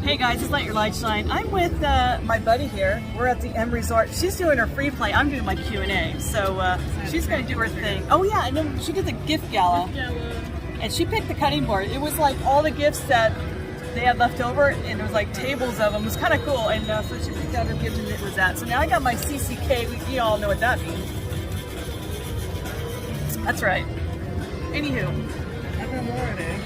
Hey guys, it's LetYrLiteShine. I'm with my buddy here. We're at the M Resort. She's doing her free play. I'm doing my Q&A. So she's going to do her thing. Oh yeah, and then she did the gift gala. And she picked the cutting board. It was like all the gifts that they had left over, and there was like tables of them. It was kind of cool. And so she picked out her gift, and it was that. So now I got my CCK. You all know what that means. That's right. Anywho. Happy Memorial Day.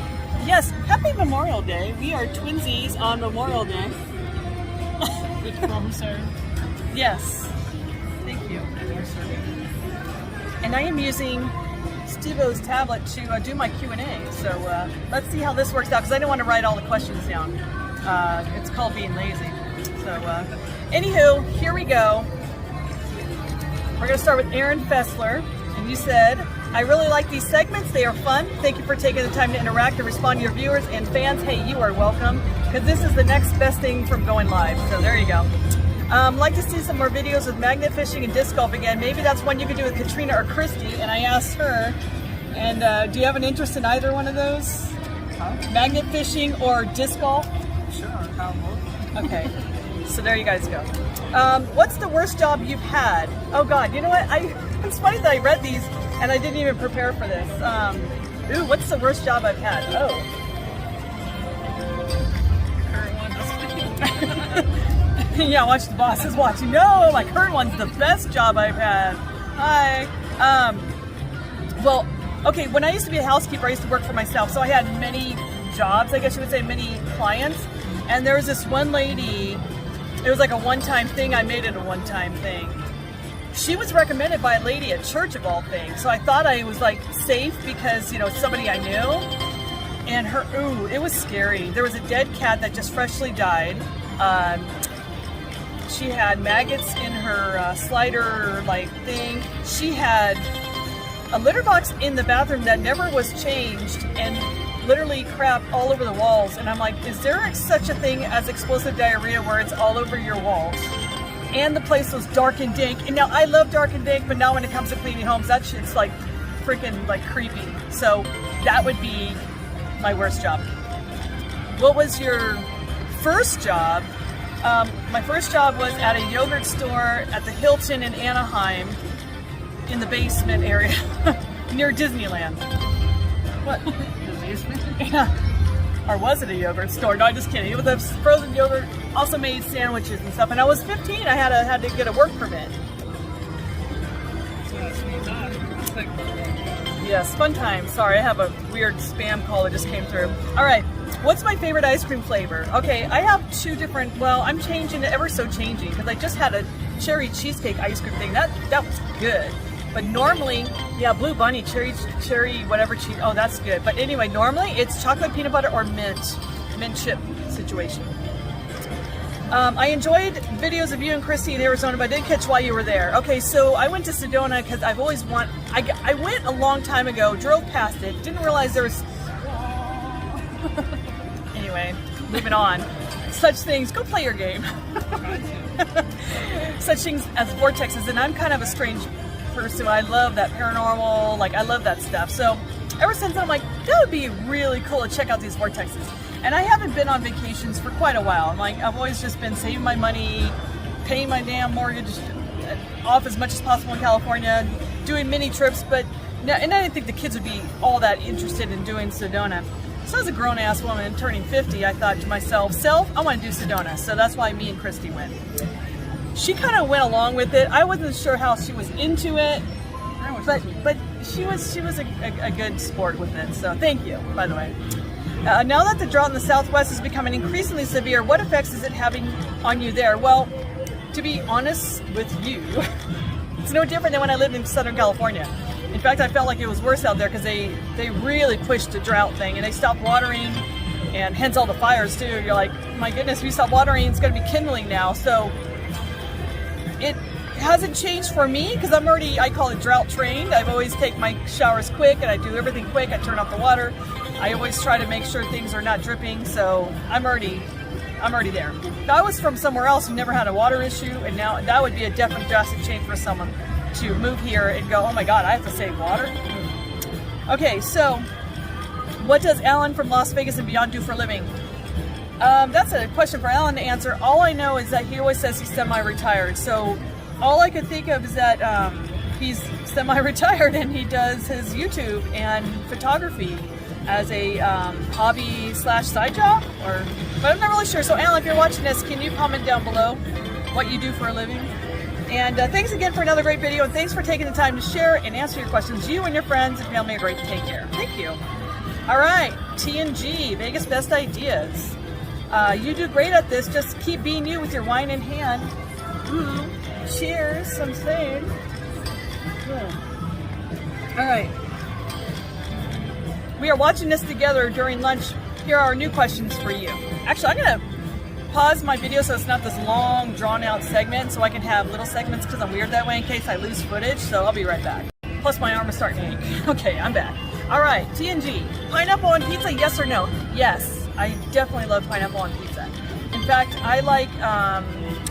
Yes, happy Memorial Day. We are twinsies on Memorial Day. Good problem, sir. Yes. Thank you. And I am using Steve-O's tablet to do my Q&A. So let's see how this works out, because I don't want to write all the questions down. It's called being lazy. So anywho, here we go. We're going to start with Aaron Fessler. And you said, I really like these segments. They are fun. Thank you for taking the time to interact and respond to your viewers and fans. Hey, you are welcome, because this is the next best thing from going live. So there you go. Like to see some more videos with magnet fishing and disc golf again. Maybe that's one you could do with Katrina or Christy. And I asked her, and do you have an interest in either one of those? Huh? Magnet Fishing or disc golf? Sure, I'll both. Okay. So there you guys go. What's the worst job you've had? Oh God, you know what? It's funny that I read these and I didn't even prepare for this. Ooh, what's the worst job I've had? Oh. Current one. Yeah, watch, the boss is watching. No, my current one's the best job I've had. Hi. Well, okay, when I used to be a housekeeper, I used to work for myself. So I had many jobs, I guess you would say, many clients. And there was this one lady, it was like a one-time thing. I made it a one-time thing. She was recommended by a lady at church, of all things. So I thought I was like safe because, you know, somebody I knew. And her, ooh, it was scary. There was a dead cat that just freshly died. She had maggots in her slider like thing. She had a litter box in the bathroom that never was changed and literally crap all over the walls. And I'm like, is there such a thing as explosive diarrhea where it's all over your walls? And the place was dark and dank. And now I love dark and dank, but now when it comes to cleaning homes, that shit's like freaking like creepy. So that would be my worst job. What was your first job? My first job was at a yogurt store at the Hilton in Anaheim in the basement area near Disneyland. What? Yeah. Or was it a yogurt store? No, I'm just kidding. It was a frozen yogurt, also made sandwiches and stuff. And I was 15. I had to get a work permit. Yes, fun time. Sorry, I have a weird spam call that just came through. All right, what's my favorite ice cream flavor? Okay, I have two different. Well, I'm changing it, ever so changing, because I just had a cherry cheesecake ice cream thing. That was good. But normally, yeah, Blue Bunny, cherry, whatever cheese. Oh, that's good. But anyway, normally it's chocolate peanut butter or mint chip situation. I enjoyed videos of you and Christy in Arizona, but I didn't catch why you were there. Okay, so I went to Sedona because I've always I went a long time ago, drove past it, didn't realize there was. Anyway, moving on. Such things. Go play your game. Such things as vortexes, and I'm kind of a strange person. I love that paranormal, like I love that stuff. So ever since then, I'm like, that would be really cool to check out these vortexes. And I haven't been on vacations for quite a while. I'm like, I've always just been saving my money, paying my damn mortgage off as much as possible in California, doing mini trips, and I didn't think the kids would be all that interested in doing Sedona. So as a grown-ass woman turning 50, I thought to myself, I want to do Sedona. So that's why me and Christy went. She kind of went along with it. I wasn't sure how she was into it, but she was a good sport with it. So thank you, by the way. Now that the drought in the Southwest is becoming increasingly severe, what effects is it having on you there? Well, to be honest with you, it's no different than when I lived in Southern California. In fact, I felt like it was worse out there because they really pushed the drought thing and they stopped watering, and hence all the fires too. You're like, my goodness, we stopped watering, it's going to be kindling now. So it hasn't changed for me because I'm already, I call it drought trained. I've always take my showers quick and I do everything quick. I turn off the water. I always try to make sure things are not dripping. So I'm already there. If I was from somewhere else who never had a water issue, and now that would be a definite drastic change for someone to move here and go, oh my God, I have to save water. Okay, so what does Alan from Las Vegas and beyond do for a living? That's a question for Alan to answer. All I know is that he always says he's semi-retired. So all I could think of is that he's semi-retired and he does his YouTube and photography as a hobby / side job, but I'm not really sure. So Alan, if you're watching this, can you comment down below what you do for a living? And thanks again for another great video, and thanks for taking the time to share and answer your questions. You and your friends and family are great. Take care. Thank you. All right, TNG, Vegas Best Ideas. You do great at this. Just keep being you with your wine in hand. Cheers, I'm saying. All right. We are watching this together during lunch. Here are our new questions for you. Actually, I'm going to pause my video so it's not this long, drawn-out segment, so I can have little segments because I'm weird that way in case I lose footage, so I'll be right back. Plus, my arm is starting to ache. Okay, I'm back. All right, TNG. Pineapple on pizza, yes or no? Yes, I definitely love pineapple on pizza. In fact, I like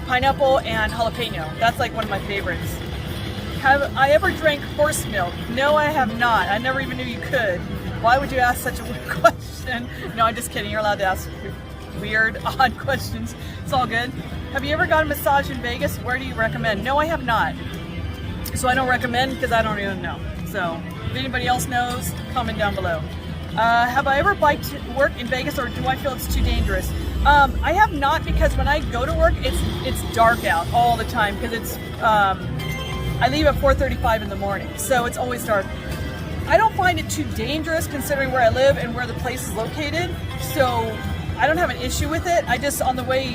pineapple and jalapeno. That's like one of my favorites. Have I ever drank horse milk? No, I have not. I never even knew you could. Why would you ask such a weird question? No, I'm just kidding. You're allowed to ask weird, odd questions. It's all good. Have you ever got a massage in Vegas? Where do you recommend? No, I have not. So I don't recommend because I don't even know. So if anybody else knows, comment down below. Have I ever biked to work in Vegas, or do I feel it's too dangerous? I have not, because when I go to work, it's dark out all the time because it's I leave at 4:35 in the morning, so it's always dark. I don't find it too dangerous considering where I live and where the place is located, so I don't have an issue with it. I just, on the way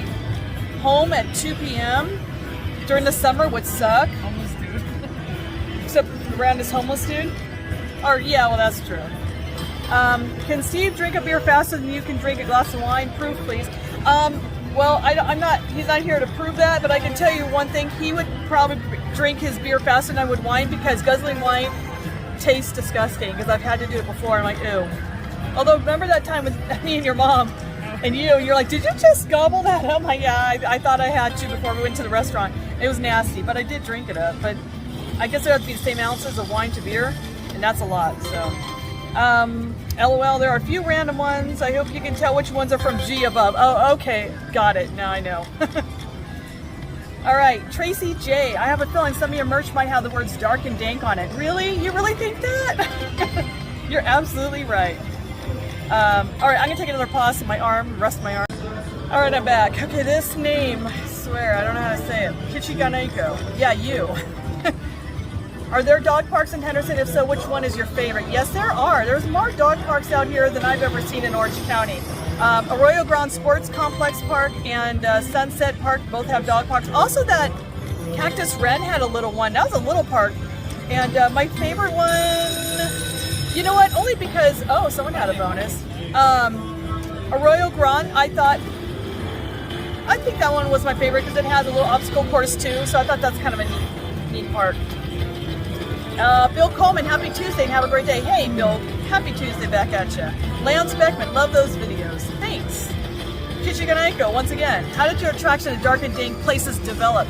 home at 2 p.m. during the summer would suck. Homeless dude. Except around this homeless dude. Or, yeah, well, that's true. Can Steve drink a beer faster than you can drink a glass of wine? Proof, please. Well, he's not here to prove that, but I can tell you one thing. He would probably drink his beer faster than I would wine, because guzzling wine tastes disgusting, because I've had to do it before. I'm like, ew. Although, remember that time with me and your mom, and you're like, did you just gobble that up? I'm like, yeah, I thought I had to before we went to the restaurant. It was nasty, but I did drink it up. But I guess it would have to be the same ounces of wine to beer, and that's a lot, so. LOL, there are a few random ones. I hope you can tell which ones are from G above. Oh, okay, got it, now I know. All right, Tracy J, I have a feeling some of your merch might have the words dark and dank on it. Really? You really think that? You're absolutely right. All right, I'm gonna take another pause in my arm, rest my arm. All right, I'm back. Okay, this name, I swear, I don't know how to say it. Kichiganeko. Yeah, you. Are there dog parks in Henderson? If so, which one is your favorite? Yes, there are. There's more dog parks out here than I've ever seen in Orange County. Arroyo Grande Sports Complex Park and Sunset Park both have dog parks. Also, that Cactus Wren had a little one. That was a little park. And my favorite one, you know what? Only because, oh, someone had a bonus. Arroyo Grande, I think that one was my favorite because it has a little obstacle course too. So I thought that's kind of a neat park. Bill Coleman, happy Tuesday and have a great day. Hey, Bill, happy Tuesday back at you. Lance Beckman, love those videos. Thanks. Kichiganeko, once again, how did your attraction to dark and dank places develop?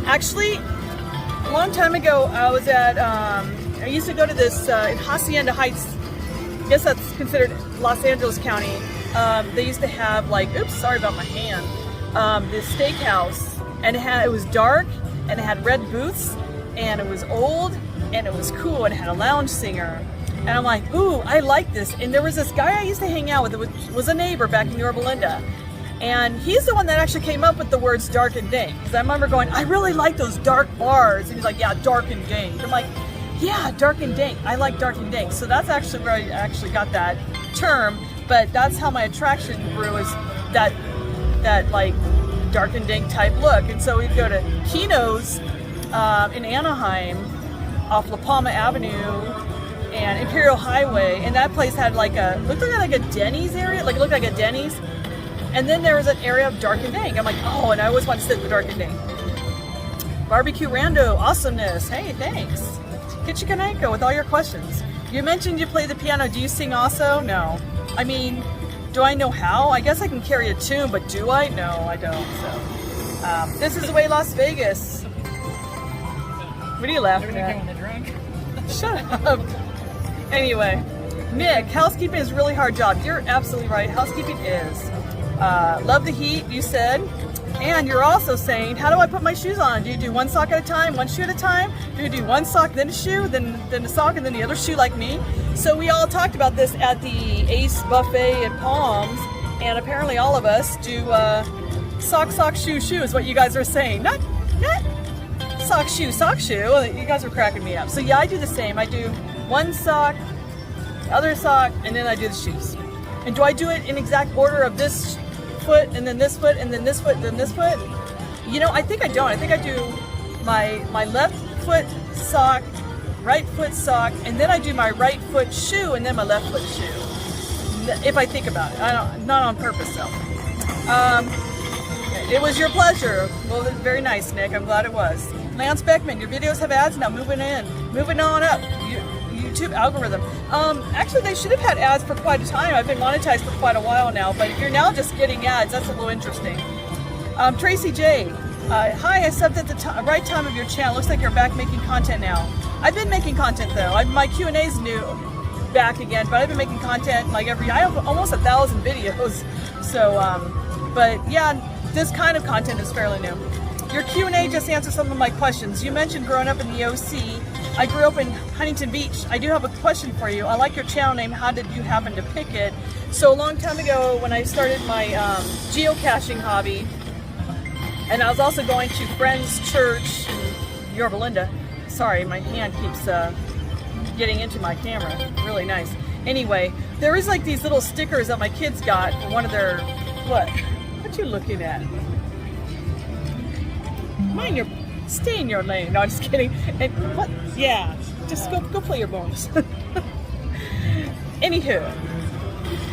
Actually, a long time ago, I was at, I used to go to this, in Hacienda Heights, I guess that's considered Los Angeles County. They used to have like, oops, sorry about my hand, this steakhouse, and it was dark, and it had red booths, and it was old, and it was cool, and it had a lounge singer. And I'm like, ooh, I like this. And there was this guy I used to hang out with, it was a neighbor back in Yorba Linda. And he's the one that actually came up with the words dark and dank. Because I remember going, I really like those dark bars. And he's like, yeah, dark and dank. I'm like, yeah, dark and dank. I like dark and dank. So that's actually where I actually got that term. But that's how my attraction grew, is that like dark and dank type look. And so we'd go to Kino's in Anaheim off La Palma Avenue and Imperial Highway, and that place had like looked like a Denny's area, like it looked like a Denny's, and then there was an area of dark and dank. I'm like, oh, and I always want to sit in the dark and dank. Barbecue Rando, awesomeness. Hey, thanks. Kichikaneko with all your questions. You mentioned you play the piano. Do you sing also? No. I mean, do I know how? I guess I can carry a tune, but do I? No, I don't. So, this is the way Las Vegas. What are you laughing at? When they drink. Shut up. Anyway, Nick, housekeeping is a really hard job. You're absolutely right. Housekeeping is. Love the heat, you said. And you're also saying, how do I put my shoes on? Do you do one sock at a time, one shoe at a time? Do you do one sock, then a shoe, then a sock, and then the other shoe like me? So we all talked about this at the Ace Buffet at Palms, and apparently all of us do sock, sock, shoe, shoe is what you guys are saying. Not sock, shoe, sock, shoe. You guys are cracking me up. So yeah, I do the same. I do one sock, the other sock, and then I do the shoes. And do I do it in exact order of this foot, and then this foot, and then this foot, and then this foot? You know, I think I don't. I think I do my left foot sock, right foot sock, and then I do my right foot shoe, and then my left foot shoe. If I think about it, not on purpose though. It was your pleasure. Well, very nice, Nick. I'm glad it was. Lance Beckman, your videos have ads now. Moving on up. YouTube algorithm. Actually, they should have had ads for quite a time. I've been monetized for quite a while now, but if you're now just getting ads, that's a little interesting. Tracy J. Hi, I subbed at the right time of your channel. Looks like you're back making content now. I've been making content though. My Q&A's new back again, but I've been making content like I have almost 1,000 videos. So, but yeah, this kind of content is fairly new. Your Q&A just answered some of my questions. You mentioned growing up in the OC. I grew up in Huntington Beach. I do have a question for you. I like your channel name. How did you happen to pick it? So a long time ago when I started my geocaching hobby, and I was also going to Friends Church in Yorba Linda. Sorry, my hand keeps getting into my camera. Really nice. Anyway, there is like these little stickers that my kids got for one of their, what? What you looking at? Mind your, stay in your lane. No, I'm just kidding. And what? Yeah, just go play your bonus. Anywho,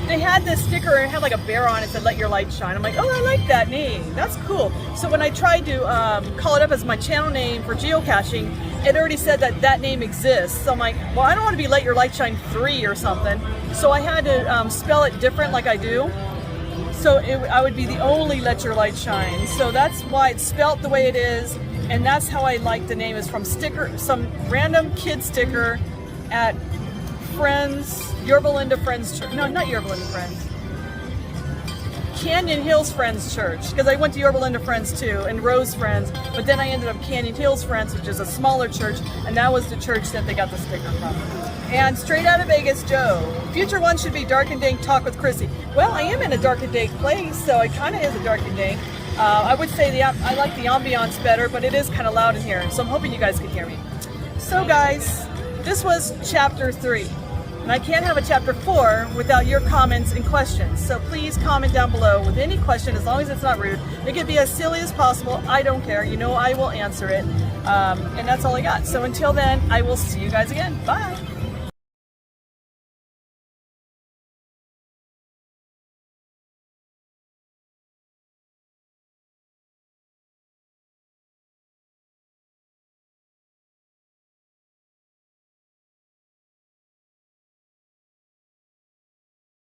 they had this sticker and it had like a bear on it that said "Let Your Light Shine." I'm like, oh, I like that name. That's cool. So when I tried to call it up as my channel name for geocaching, it already said that name exists. So I'm like, well, I don't want to be Let Your Light Shine 3 or something. So I had to spell it different like I do. So I would be the only Let Your Light Shine. So that's why it's spelt the way it is. And that's how I like the name, is from some random kid sticker at Friends, Yorba Linda Friends Church. No, not Yorba Linda Friends. Canyon Hills Friends Church, because I went to Yorba Linda Friends too, and Rose Friends, but then I ended up Canyon Hills Friends, which is a smaller church, and that was the church that they got the sticker from. And straight out of Vegas, Joe. Future one should be Dark and Dank Talk with Chrissy. Well, I am in a dark and dank place, so it kind of is a dark and dank. I would say I like the ambiance better, but it is kind of loud in here, so I'm hoping you guys can hear me. So guys, this was chapter 3. And I can't have a chapter 4 without your comments and questions. So please comment down below with any question, as long as it's not rude. It can be as silly as possible. I don't care. You know I will answer it. And that's all I got. So until then, I will see you guys again. Bye.